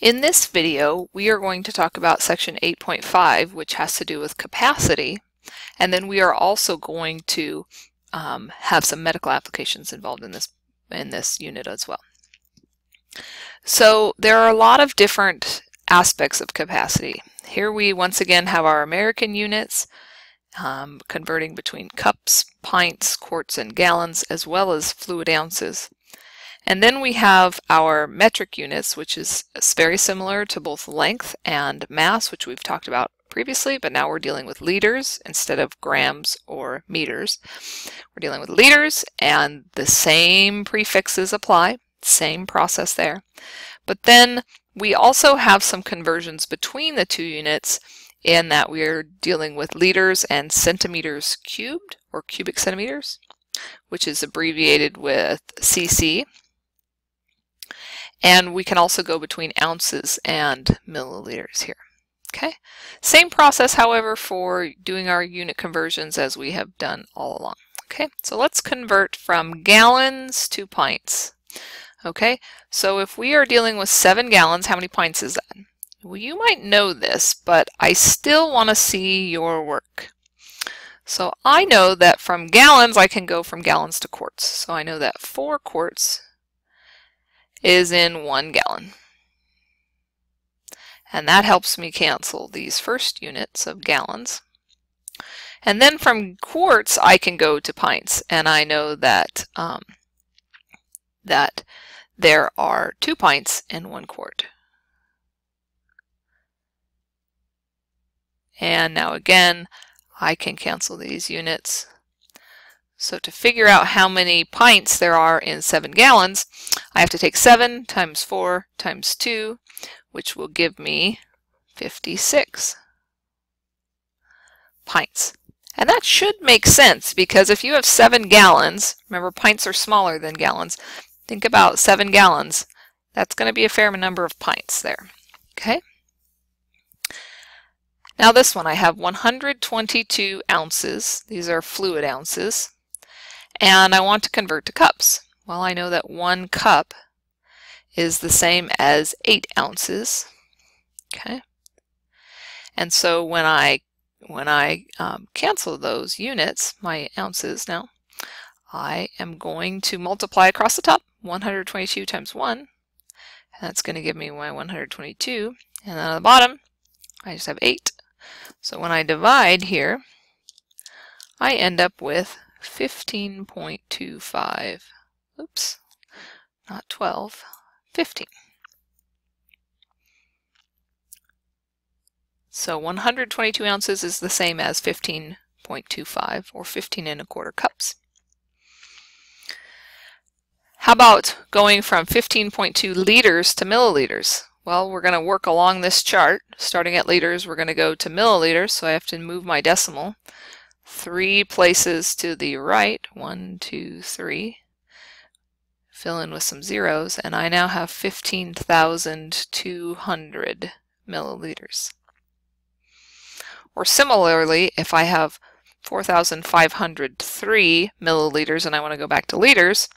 In this video, we are going to talk about section 8.5, which has to do with capacity, and then we are also going to have some medical applications involved in this unit as well. So there are a lot of different aspects of capacity. Here we once again have our American units, converting between cups, pints, quarts, and gallons, as well as fluid ounces. And then we have our metric units, which is very similar to both length and mass, which we've talked about previously, but now we're dealing with liters instead of grams or meters. We're dealing with liters, and the same prefixes apply, same process there. But then we also have some conversions between the two units in that we're dealing with liters and centimeters cubed, or cubic centimeters, which is abbreviated with cc. And we can also go between ounces and milliliters here. Okay, same process, however, for doing our unit conversions as we have done all along. Okay, so let's convert from gallons to pints. Okay, so if we are dealing with 7 gallons, how many pints is that? Well, you might know this, but I still want to see your work. So I know that from gallons, I can go from gallons to quarts. So I know that 4 quarts is in 1 gallon. And that helps me cancel these first units of gallons. And then from quarts, I can go to pints, and I know that that there are 2 pints in 1 quart. And now again, I can cancel these units. So to figure out how many pints there are in 7 gallons, I have to take 7 times 4 times 2, which will give me 56 pints. And that should make sense, because if you have 7 gallons, remember pints are smaller than gallons, think about 7 gallons. That's going to be a fair number of pints there. Okay? Now this one, I have 122 ounces. These are fluid ounces. And I want to convert to cups. Well, I know that 1 cup is the same as 8 ounces. Okay, and so when I cancel those units, my ounces now, I am going to multiply across the top. 122 times 1, and that's going to give me my 122. And then on the bottom, I just have 8. So when I divide here, I end up with 15.25. Oops, not 12, 15. So 122 ounces is the same as 15.25, or 15 1/4 cups. How about going from 15.2 liters to milliliters? Well, we're going to work along this chart. Starting at liters, we're going to go to milliliters, so I have to move my decimal 3 places to the right. 1, 2, 3. Fill in with some zeros, and I now have 15,200 milliliters. Or similarly, if I have 4,503 milliliters and I want to go back to liters,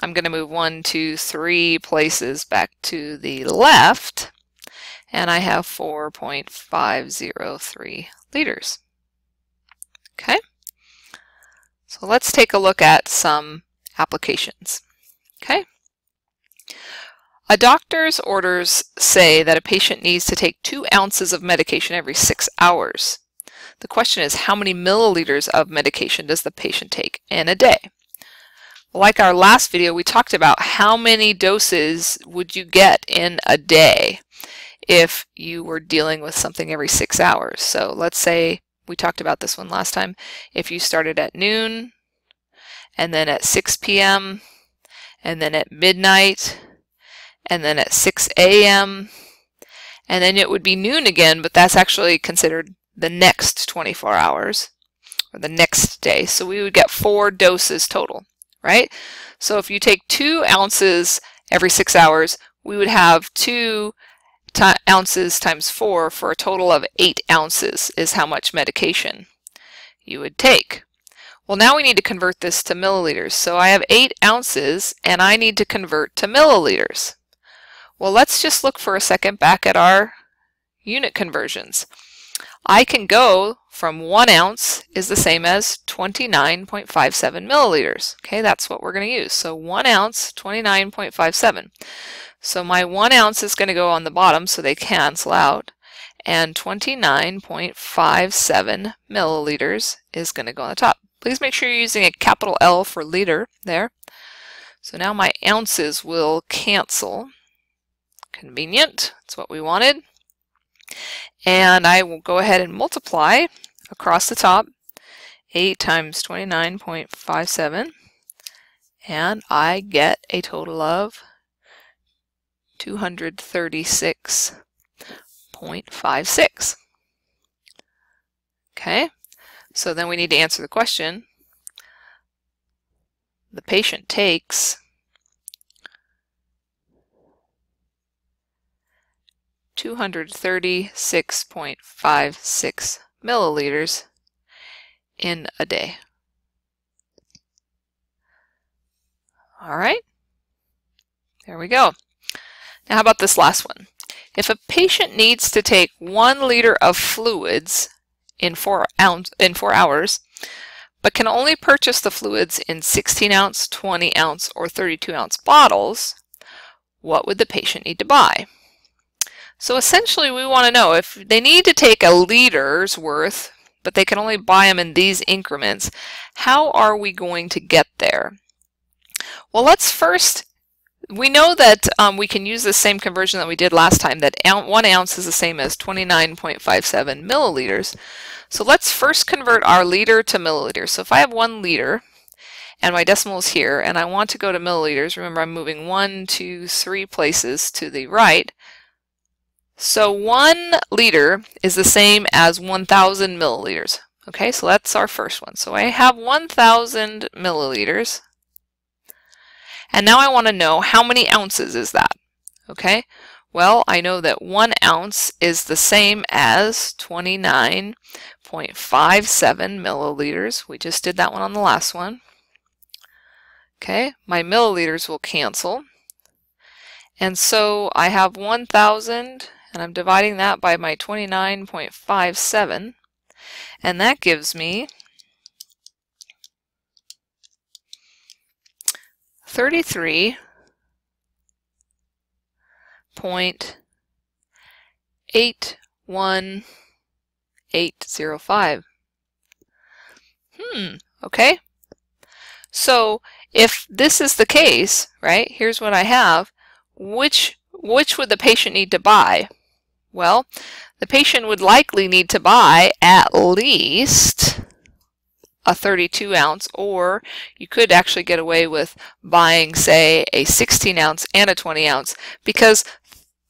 I'm going to move 1, 2, 3 places back to the left, and I have 4.503 liters. Okay, so let's take a look at some applications. Okay, a doctor's orders say that a patient needs to take 2 ounces of medication every 6 hours. The question is, how many milliliters of medication does the patient take in a day? Like our last video, we talked about how many doses would you get in a day if you were dealing with something every 6 hours. So let's say, we talked about this one last time, if you started at noon, and then at 6 p.m., and then at midnight, and then at 6 a.m., and then it would be noon again, but that's actually considered the next 24 hours, or the next day. So we would get 4 doses total, right? So if you take 2 ounces every 6 hours, we would have 2 ounces times 4 for a total of 8 ounces is how much medication you would take. Well, now we need to convert this to milliliters. So I have 8 ounces, and I need to convert to milliliters. Well, let's just look for a second back at our unit conversions. I can go from 1 ounce is the same as 29.57 milliliters. Okay, that's what we're going to use. So 1 ounce, 29.57. So my 1 ounce is going to go on the bottom so they cancel out. And 29.57 milliliters is going to go on the top. Please make sure you're using a capital L for liter there. So now my ounces will cancel. Convenient, that's what we wanted. And I will go ahead and multiply across the top 8 times 29.57, and I get a total of 236.56. Okay, so then we need to answer the question. The patient takes 236.56 milliliters in a day. All right, there we go. Now how about this last one? If a patient needs to take 1 liter of fluids in 4 hours, but can only purchase the fluids in 16 ounce, 20 ounce, or 32 ounce bottles, what would the patient need to buy? So essentially we want to know if they need to take a liter's worth, but they can only buy them in these increments, how are we going to get there? Well, let's first, we know that we can use the same conversion that we did last time, that 1 ounce is the same as 29.57 milliliters. So let's first convert our liter to milliliters. So if I have 1 liter, and my decimal is here, and I want to go to milliliters, remember I'm moving 1, 2, 3 places to the right. So 1 liter is the same as 1,000 milliliters. Okay, so that's our first one. So I have 1,000 milliliters. And now I want to know how many ounces is that. Okay, well, I know that 1 ounce is the same as 29.57 milliliters. We just did that one on the last one. Okay, my milliliters will cancel. And so I have 1,000, and I'm dividing that by my 29.57, and that gives me 33.81805. Okay. So if this is the case, right, here's what I have, which would the patient need to buy? Well, the patient would likely need to buy at least a 32 ounce, or you could actually get away with buying, say, a 16 ounce and a 20 ounce, because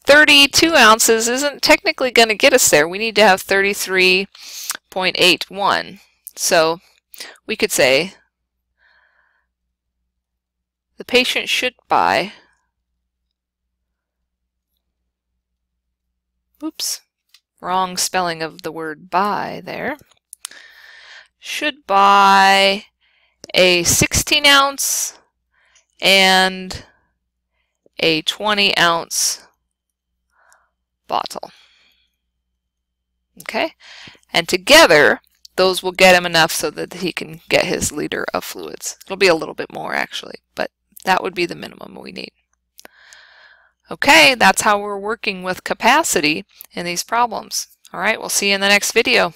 32 ounces isn't technically going to get us there. We need to have 33.81. So we could say the patient should buy, oops, wrong spelling of the word buy there, should buy a 16 ounce and a 20 ounce bottle. Okay, and together those will get him enough so that he can get his liter of fluids. It'll be a little bit more actually, but that would be the minimum we need. Okay, that's how we're working with capacity in these problems. All right, we'll see you in the next video.